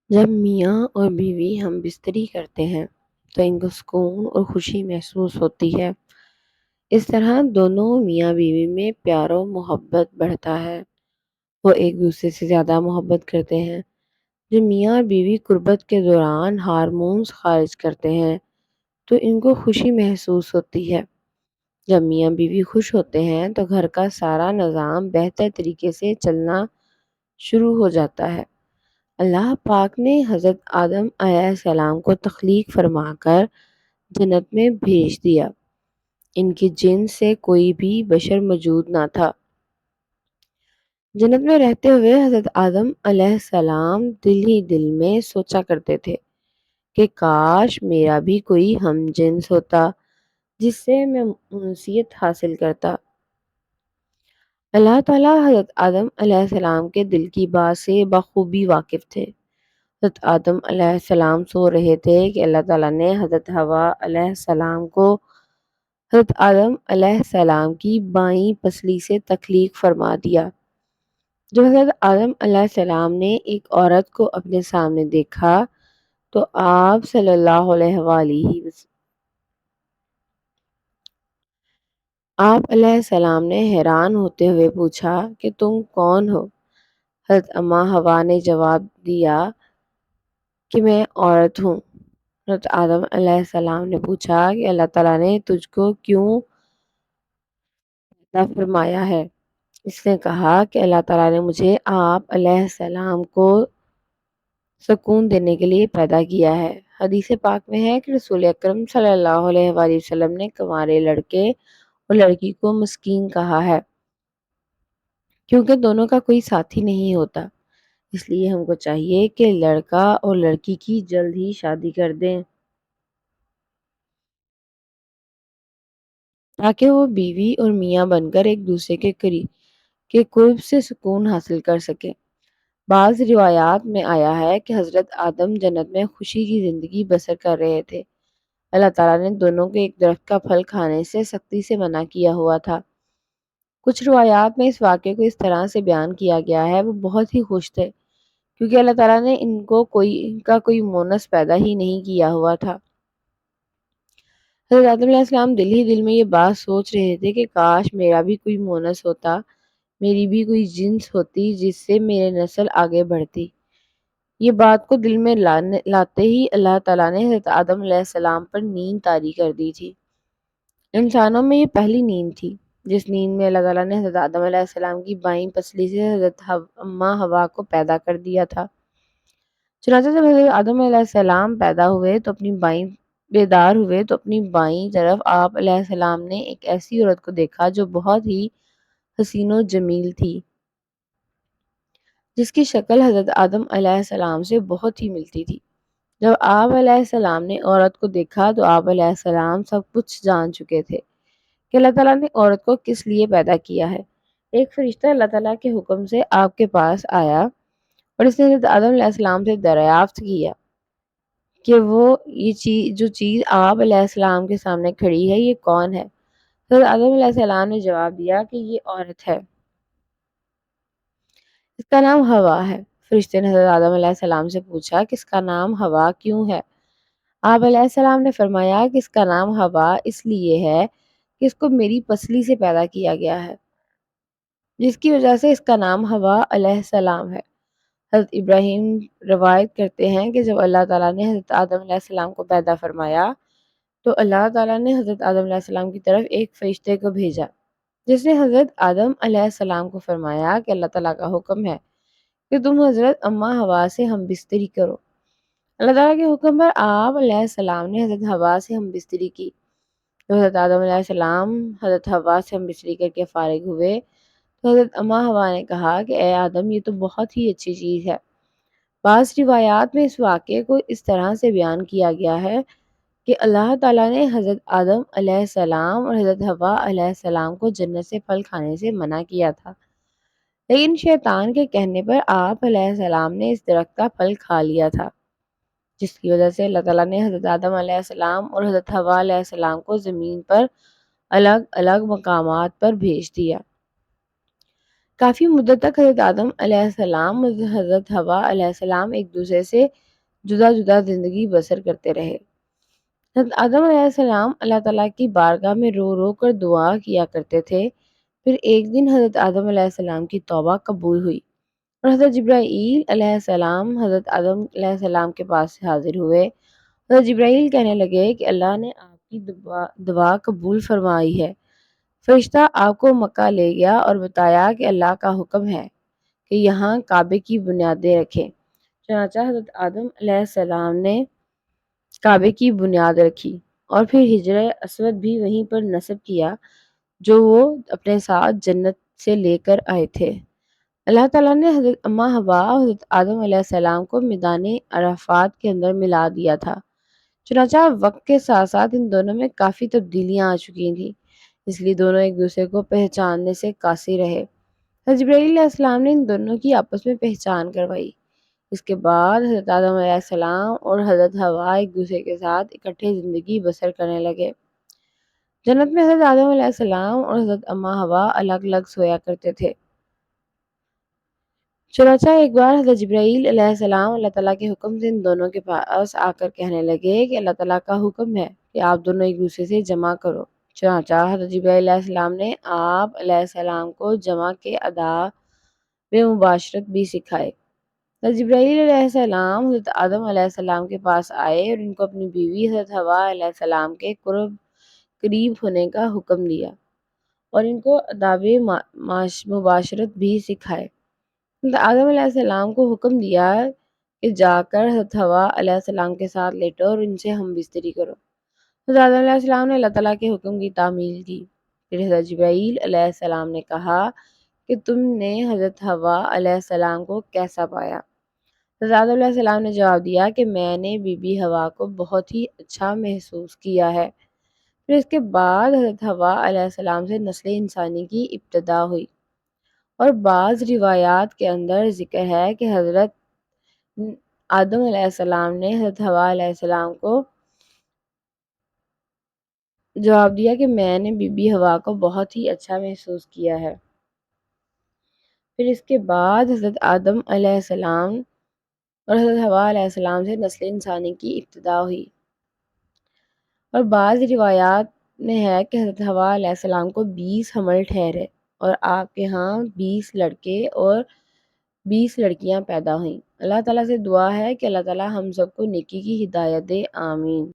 جب میاں اور بیوی ہم بستری کرتے ہیں تو ان کو سکون اور خوشی محسوس ہوتی ہے۔ اس طرح دونوں میاں بیوی میں پیار و محبت بڑھتا ہے۔ وہ ایک دوسرے سے زیادہ محبت کرتے ہیں۔ جب میاں اور بیوی قربت کے دوران ہارمونز خارج کرتے ہیں تو ان کو خوشی محسوس ہوتی ہے۔ جب میاں بیوی خوش ہوتے ہیں تو گھر کا سارا نظام بہتر طریقے سے چلنا شروع ہو جاتا ہے۔ اللہ پاک نے حضرت آدم علیہ السلام کو تخلیق فرما کر جنت میں بھیج دیا۔ ان کی جنس سے کوئی بھی بشر موجود نہ تھا۔ جنت میں رہتے ہوئے حضرت آدم علیہ السلام دل ہی دل میں سوچا کرتے تھے کہ کاش میرا بھی کوئی ہم جنس ہوتا جس سے میں انسیت حاصل کرتا۔ اللہ تعالیٰ حضرت آدم علیہ السلام کے دل کی بات سے بخوبی واقف تھے۔ حضرت آدم علیہ السلام سو رہے تھے کہ اللہ تعالیٰ نے حضرت حوا علیہ السلام کو حضرت آدم علیہ السلام کی بائیں پسلی سے تخلیق فرما دیا۔ جب حضرت آدم علیہ السلام نے ایک عورت کو اپنے سامنے دیکھا تو آپ صلی اللہ علیہ وآلہ آپ علیہ السلام نے حیران ہوتے ہوئے پوچھا کہ تم کون ہو؟ حضرت اماں حوا نے جواب دیا کہ میں عورت ہوں۔ حضرت آدم علیہ السلام نے پوچھا کہ اللہ تعالیٰ نے تجھ کو کیوں پیدا فرمایا ہے؟ اس نے کہا کہ اللہ تعالیٰ نے مجھے آپ علیہ السلام کو سکون دینے کے لیے پیدا کیا ہے۔ حدیث پاک میں ہے کہ رسول اکرم صلی اللہ علیہ وآلہ وسلم نے کنوارے لڑکے اور لڑکی کو مسکین کہا ہے کیونکہ دونوں کا کوئی ساتھی نہیں ہوتا۔ اس لیے ہم کو چاہیے کہ لڑکا اور لڑکی کی جلد ہی شادی کر دیں تاکہ وہ بیوی اور میاں بن کر ایک دوسرے کے قرب سے سکون حاصل کر سکیں۔ بعض روایات میں آیا ہے کہ حضرت آدم جنت میں خوشی کی زندگی بسر کر رہے تھے۔ اللہ تعالیٰ نے دونوں کے ایک درخت کا پھل کھانے سے سختی سے منع کیا ہوا تھا۔ کچھ روایات میں اس واقعے کو اس طرح سے بیان کیا گیا ہے وہ بہت ہی خوش تھے کیونکہ اللہ تعالیٰ نے ان کا کوئی مونس پیدا ہی نہیں کیا ہوا تھا۔ حضرت آدم علیہ السلام دل ہی دل میں یہ بات سوچ رہے تھے کہ کاش میرا بھی کوئی مونس ہوتا، میری بھی کوئی جنس ہوتی جس سے میرے نسل آگے بڑھتی۔ یہ بات کو دل میں لاتے ہی اللہ تعالیٰ نے حضرت آدم علیہ السلام پر نیند طاری کر دی تھی۔ انسانوں میں یہ پہلی نیند تھی جس نیند میں اللہ تعالیٰ نے حضرت آدم علیہ السلام کی بائیں پسلی سے حضرت اماں حوا کو پیدا کر دیا تھا۔ چنانچہ جب حضرت آدم علیہ السلام بیدار ہوئے تو اپنی بائیں طرف آپ علیہ السلام نے ایک ایسی عورت کو دیکھا جو بہت ہی حسین و جمیل تھی، جس کی شکل حضرت آدم علیہ السلام سے بہت ہی ملتی تھی۔ جب آپ علیہ السلام نے عورت کو دیکھا تو آپ علیہ السلام سب کچھ جان چکے تھے کہ اللہ تعالیٰ نے عورت کو کس لیے پیدا کیا ہے۔ ایک فرشتہ اللہ تعالیٰ کے حکم سے آپ کے پاس آیا اور اس نے حضرت آدم علیہ السلام سے دریافت کیا کہ جو چیز آپ علیہ السلام کے سامنے کھڑی ہے یہ کون ہے؟ حضرت آدم علیہ السلام نے جواب دیا کہ یہ عورت ہے، اس کا نام حوا ہے۔ فرشتے نے حضرت آدم علیہ السلام سے پوچھا کہ اس کا نام حوا کیوں ہے؟ آپ علیہ السلام نے فرمایا کہ اس کا نام حوا اس لیے ہے کہ اس کو میری پسلی سے پیدا کیا گیا ہے، جس کی وجہ سے اس کا نام حوا علیہ السلام ہے۔ حضرت ابراہیم روایت کرتے ہیں کہ جب اللہ تعالیٰ نے حضرت آدم علیہ السلام کو پیدا فرمایا تو اللہ تعالیٰ نے حضرت آدم علیہ السلام کی طرف ایک فرشتے کو بھیجا جس نے حضرت آدم علیہ السلام کو فرمایا کہ اللہ تعالیٰ کا حکم ہے کہ تم حضرت اماں حوا سے ہم بستری کرو۔ اللہ تعالیٰ کے حکم پر آپ علیہ السلام نے حضرت حوا سے ہم بستری کی۔ جب حضرت آدم علیہ السلام حضرت حوا سے ہم بستری کر کے فارغ ہوئے تو حضرت اماں حوا نے کہا کہ اے آدم یہ تو بہت ہی اچھی چیز ہے۔ بعض روایات میں اس واقعے کو اس طرح سے بیان کیا گیا ہے کہ اللہ تعالیٰ نے حضرت آدم علیہ السلام اور حضرت حوا علیہ السلام کو جنت سے پھل کھانے سے منع کیا تھا، لیکن شیطان کے کہنے پر آپ علیہ السلام نے اس درخت کا پھل کھا لیا تھا، جس کی وجہ سے اللہ تعالیٰ نے حضرت آدم علیہ السلام اور حضرت حوا علیہ السلام کو زمین پر الگ الگ مقامات پر بھیج دیا کافی مدت تک حضرت آدم علیہ السلام اور حضرت حوا علیہ السلام ایک دوسرے سے جدا جدا زندگی بسر کرتے رہے۔ حضرت آدم علیہ السلام اللہ تعالیٰ کی بارگاہ میں رو رو کر دعا کیا کرتے تھے۔ پھر ایک دن حضرت آدم علیہ السلام کی توبہ قبول ہوئی اور حضرت جبرائیل علیہ السلام حضرت آدم علیہ السلام کے پاس حاضر ہوئے۔ حضرت جبرائیل کہنے لگے کہ اللہ نے آپ کی دعا قبول فرمائی ہے۔ فرشتہ آپ کو مکہ لے گیا اور بتایا کہ اللہ کا حکم ہے کہ یہاں کعبے کی بنیادیں رکھیں۔ چنانچہ حضرت آدم علیہ السلام نے کعبے کی بنیاد رکھی اور پھر حجر اسود بھی وہیں پر نصب کیا جو وہ اپنے ساتھ جنت سے لے کر آئے تھے۔ اللہ تعالیٰ نے حضرت اما حوا اور حضرت آدم علیہ السلام کو میدان عرفات کے اندر ملا دیا تھا۔ چنانچہ وقت کے ساتھ ساتھ ان دونوں میں کافی تبدیلیاں آ چکی تھیں، اس لیے دونوں ایک دوسرے کو پہچاننے سے قاصر رہے۔ حضرت جبرائیل علیہ السلام نے ان دونوں کی آپس میں پہچان کروائی۔ اس کے بعد حضرت آدم علیہ السلام اور حضرت حوا ایک دوسرے کے ساتھ اکٹھے زندگی بسر کرنے لگے۔ جنت میں حضرت آدم علیہ السلام اور حضرت اما حوا الگ الگ سویا کرتے تھے۔ چنانچہ ایک بار حضرت جبرائیل علیہ السلام اللہ تعالیٰ کے حکم سے ان دونوں کے پاس آ کر کہنے لگے کہ اللہ تعالیٰ کا حکم ہے کہ آپ دونوں ایک دوسرے سے جمع کرو۔ چنانچہ حضرت جبرائیل علیہ السلام نے آپ علیہ السلام کو جمع کے آداب مباشرت بھی سکھائے۔ حضرت جبرائیل علیہ السلام حضرت آدم علیہ السلام کے پاس آئے اور ان کو اپنی بیوی حضرت حوا علیہ السلام کے قریب ہونے کا حکم دیا اور ان کو آداب مباشرت بھی سکھائے۔ حضرت آدم علیہ السلام کو حکم دیا کہ جا کر حضرت حوا علیہ السلام کے ساتھ لیٹو اور ان سے ہم بستری کرو۔ حضرت آدم علیہ السلام نے اللہ تعالیٰ کے حکم کی تعمیل کی۔ پھر حضرت جبرائیل علیہ السلام نے کہا کہ تم نے حضرت حوا علیہ السلام کو کیسا پایا؟ حضرت آدم علیہ السلام نے جواب دیا کہ میں نے بی بی حوا کو بہت ہی اچھا محسوس کیا ہے۔ پھر اس کے بعد حضرت حوا علیہ السلام سے نسل انسانی کی ابتدا ہوئی، اور بعض روایات کے اندر ذکر ہے کہ حضرت آدم علیہ السلام نے حضرت حوا علیہ السلام کو جواب دیا کہ میں نے بی بی حوا کو بہت ہی اچھا محسوس کیا ہے۔ پھر اس کے بعد حضرت آدم علیہ السلام اور حضرت حوا علیہ السلام سے نسل انسانی کی ابتدا ہوئی، اور بعض روایات میں ہے کہ حضرت حوا علیہ السلام کو 20 حمل ٹھہرے اور آپ کے ہاں 20 لڑکے اور 20 لڑکیاں پیدا ہوئیں۔ اللہ تعالیٰ سے دعا ہے کہ اللہ تعالیٰ ہم سب کو نیکی کی ہدایت دے، آمین۔